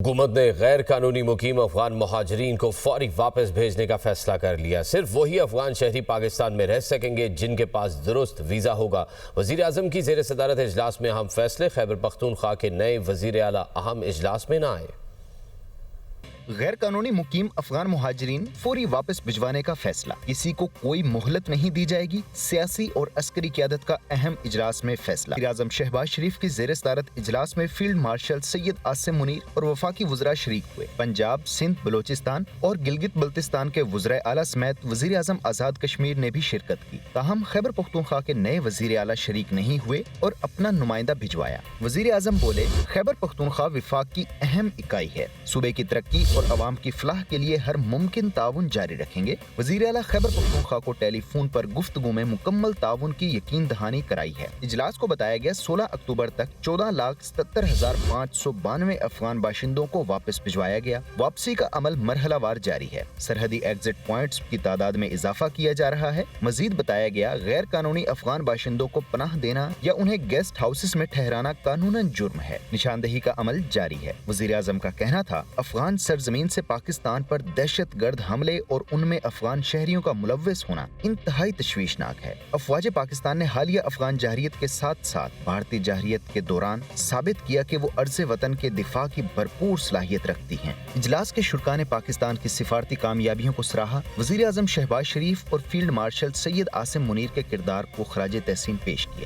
حکومت نے غیر قانونی مقیم افغان مہاجرین کو فوری واپس بھیجنے کا فیصلہ کر لیا۔ صرف وہی افغان شہری پاکستان میں رہ سکیں گے جن کے پاس درست ویزا ہوگا۔ وزیر اعظم کی زیر صدارت اجلاس میں اہم فیصلے۔ خیبر پختونخوا کے نئے وزیر اعلیٰ اہم اجلاس میں نہ آئے۔ غیر قانونی مقیم افغان مہاجرین فوری واپس بھجوانے کا فیصلہ۔ کسی کو کوئی مہلت نہیں دی جائے گی۔ سیاسی اور عسکری قیادت کا اہم اجلاس میں فیصلہ۔ وزیر اعظم شہباز شریف کی زیر صدارت اجلاس میں فیلڈ مارشل سید عاصم منیر اور وفاقی وزراء شریک ہوئے۔ پنجاب، سندھ، بلوچستان اور گلگت بلتستان کے وزرائے اعلیٰ سمیت وزیر اعظم آزاد کشمیر نے بھی شرکت کی۔ تاہم خیبر پختونخوا کے نئے وزیر اعلیٰ شریک نہیں ہوئے اور اپنا نمائندہ بھجوایا۔ وزیر اعظم بولے، خیبر پختونخوا وفاق کی اہم اکائی ہے۔ صوبے کی ترقی اور عوام کی فلاح کے لیے ہر ممکن تعاون جاری رکھیں گے۔ وزیر اعلیٰ خیبر پختونخوا کو ٹیلی فون پر گفتگو میں مکمل تعاون کی یقین دہانی کرائی ہے۔ اجلاس کو بتایا گیا 16 اکتوبر تک 14,77,592 افغان باشندوں کو واپس بھجوایا گیا۔ واپسی کا عمل مرحلہ وار جاری ہے۔ سرحدی ایگزٹ پوائنٹس کی تعداد میں اضافہ کیا جا رہا ہے۔ مزید بتایا گیا، غیر قانونی افغان باشندوں کو پناہ دینا یا انہیں گیسٹ ہاؤسز میں ٹھہرانا قانوناً جرم ہے۔ نشاندہی کا عمل جاری ہے۔ وزیر اعظم کا کہنا تھا، افغان سرزمین سے پاکستان پر دہشت گرد حملے اور ان میں افغان شہریوں کا ملوث ہونا انتہائی تشویشناک ہے۔ افواج پاکستان نے حالیہ افغان جارحیت کے ساتھ ساتھ بھارتی جارحیت کے دوران ثابت کیا کہ وہ عرض وطن کے دفاع کی بھرپور صلاحیت رکھتی ہیں۔ اجلاس کے شرکاء نے پاکستان کی سفارتی کامیابیوں کو سراہا۔ وزیر اعظم شہباز شریف اور فیلڈ مارشل سید عاصم منیر کے کردار کو خراج تحسین پیش کیا۔